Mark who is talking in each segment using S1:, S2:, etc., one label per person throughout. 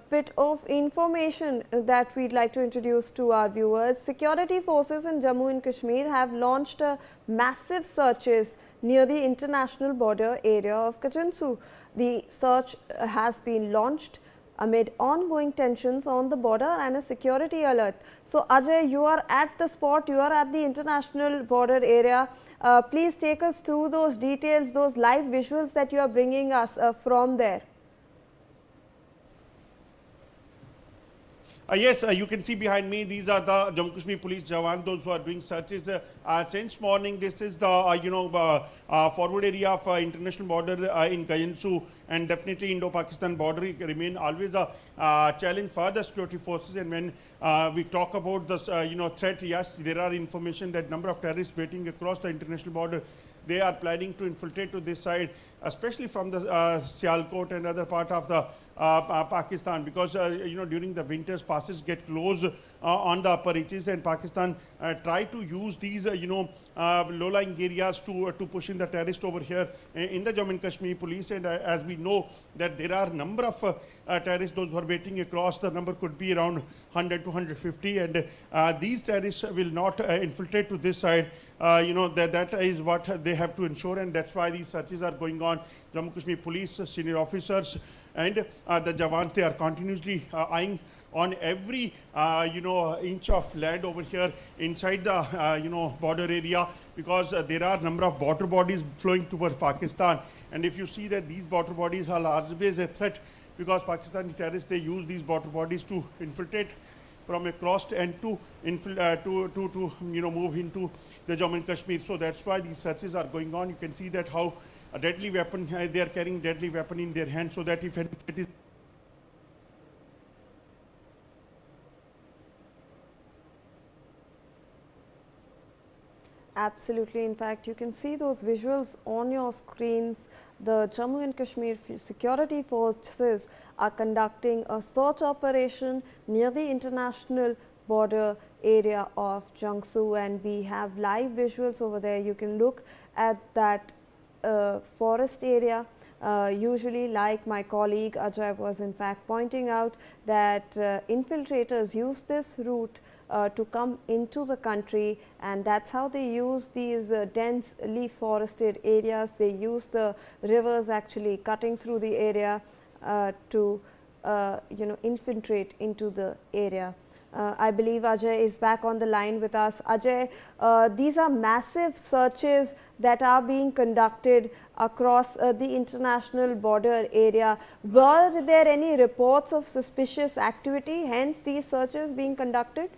S1: bit of information that we'd like to introduce to our viewers. Security forces in Jammu and Kashmir have launched massive searches near the international border area of Gajnsoo. The search has been launched amid ongoing tensions on the border and a security alert. So, Ajay, you are at the spot, you are at the international border area. Please take us through those details, those live visuals that you are bringing us from there.
S2: Yes, you can see behind me, these are the Jammu Kashmir police Jawan, those who are doing searches since morning. This is the forward area of international border in Gajnsoo, and definitely Indo-Pakistan border remain always a challenge for the security forces. And when we talk about this threat, yes, there are information that number of terrorists waiting across the international border. They are planning to infiltrate to this side, especially from the Sialkot and other part of the Pakistan, because during the winters passes get closed on the upper reaches, and Pakistan try to use these low-lying areas to push in the terrorists over here in the Jammu and Kashmir police. And as we know that there are number of terrorists, those who are waiting across, the number could be around 100 to 150, and these terrorists will not infiltrate to this side. That is what they have to ensure, and that's why these searches are going on. Jammu Kashmir police senior officers and the Jawans, they are continuously eyeing on every inch of land over here inside the border area, because there are number of border bodies flowing towards Pakistan. And if you see that these border bodies are always a threat, because Pakistani terrorists, they use these border bodies to infiltrate from across and to move into the Jammu and Kashmir. So that's why these searches are going on. You can see that how a deadly weapon, they are carrying deadly weapon in their hand, so that if it is
S1: Absolutely. In fact, you can see those visuals on your screens. The Jammu and Kashmir security forces are conducting a search operation near the international border area of Gajnsoo, and we have live visuals over there. You can look at that forest area. Usually, like my colleague Ajay was in fact pointing out, that infiltrators use this route to come into the country, and that's how they use these densely forested areas. They use the rivers actually cutting through the area to infiltrate into the area. I believe Ajay is back on the line with us. Ajay, these are massive searches that are being conducted across the international border area. Were there any reports of suspicious activity, hence these searches being conducted?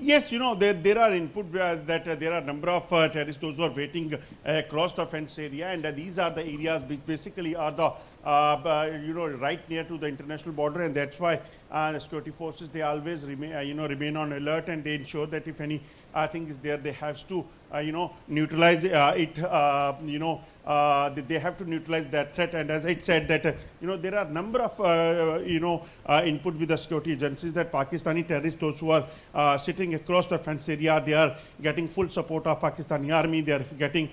S2: Yes, there are input that there are number of terrorists, those who are waiting across the fence area, and these are the areas which basically are the right near to the international border, and that's why the security forces, they always remain on alert, and they ensure that if any thing is there, they have to neutralize it. They have to neutralize that threat. And as I said, that there are number of input with the security agencies that Pakistani terrorists, those who are sitting across the fence area, they are getting full support of Pakistani army. They are getting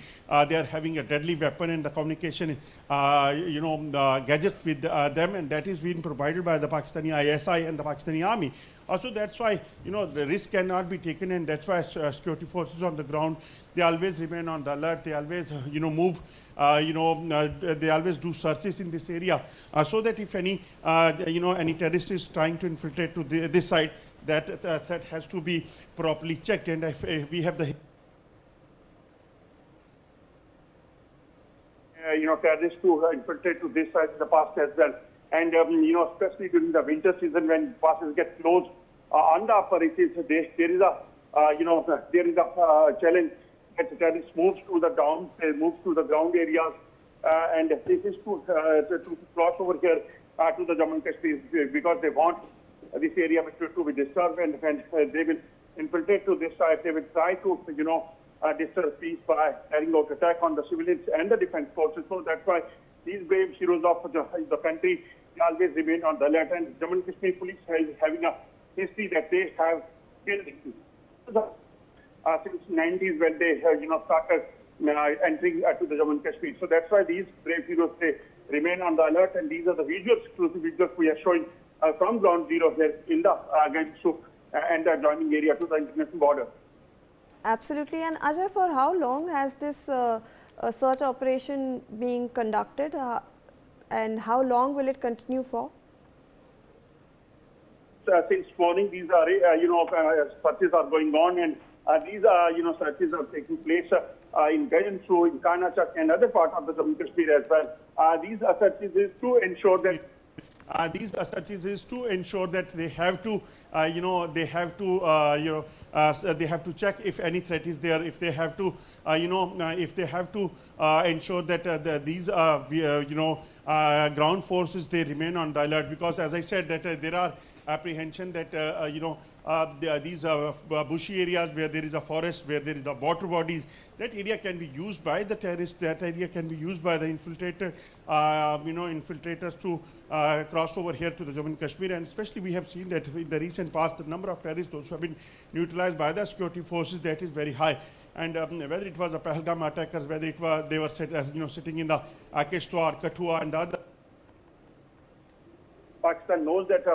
S2: they are having a deadly weapon, and the communication gadgets with them, and that is being provided by the Pakistani ISI and the Pakistani army. Also, that's why the risk cannot be taken, and that's why security forces on the ground, they always remain on the alert. They always move. They always do searches in this area, so that if any any terrorist is trying to infiltrate to this side, that threat has to be properly checked. And if we have the terrorists to infiltrate to this side in the past as well. And especially during the winter season, when passes get closed on the upper reaches, there is a challenge that the terrorists moves to the ground, they move to the ground areas, and this is to cross over here to the Jammu and Kashmir, because they want this area to be disturbed, and they will infiltrate to this side. They will try to disturb peace by carrying out attack on the civilians and the defense forces. So that's why these brave heroes of the country, they always remain on the alert. And Jammu and Kashmir police is having a history that they have killed since 90s, when they started
S3: entering to the Jammu and Kashmir. So that's why these brave heroes, they remain on the alert, and these are the visuals, exclusive visuals we are showing from ground zero here in the Gajnsoo and the adjoining area to the international border.
S1: Absolutely. And Ajay, for how long has this search operation being conducted and how long will it continue for?
S3: Since morning, these are, searches are going on, and these searches are taking place in Gajnsoo, in Karnataka, and other parts of the Jammu and Kashmir as well. These searches is to ensure that
S2: they have to, they have to check if any threat is there. If they have to, ensure that these, ground forces, they remain on the alert, because as I said that there are apprehension that these bushy areas where there is a forest, where there is a water bodies, that area can be used by the terrorists, that area can be used by the infiltrators to cross over here to the Jammu and Kashmir. And especially we have seen that in the recent past, the number of terrorists, those who have been neutralized by the security forces, that is very high. And whether it was the Pahalgam attackers, whether it was they were sitting in the Kishtwar, Kathua, and the other.
S3: Pakistan knows that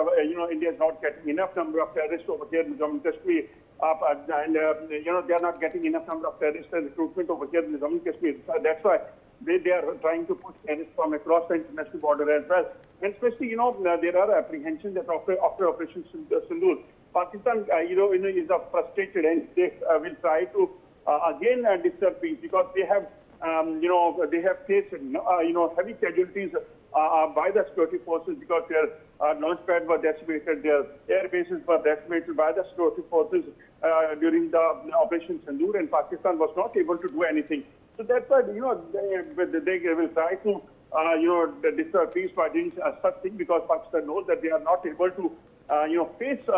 S3: India is not getting enough number of terrorists over here in Jammu and Kashmir, and they are not getting enough number of terrorists and recruitment over here in Jammu and Kashmir. So that's why they are trying to push terrorists from across the international border as well. And especially, there are apprehensions that after Operation Sindoor, Pakistan, is frustrated, and they will try to again disturb peace, because they have, they have faced, heavy casualties by the security forces, because their launch pads were decimated, their air bases were decimated by the security forces during the Operation Sindoor, and Pakistan was not able to do anything. So that's why, they will try to, disturb peace by doing such thing, because Pakistan knows that they are not able to, face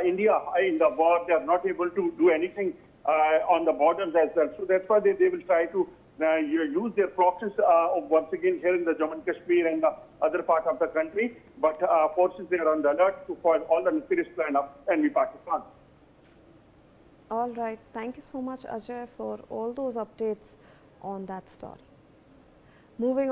S3: India in the war. They are not able to do anything on the borders as well. So that's why they will try to use their proxies once again here in the Jammu and Kashmir and the other part of the country. But forces, they are on the alert to foil all the nefarious plan of enemy Pakistan.
S1: All right. Thank you so much, Ajay, for all those updates on that story. Moving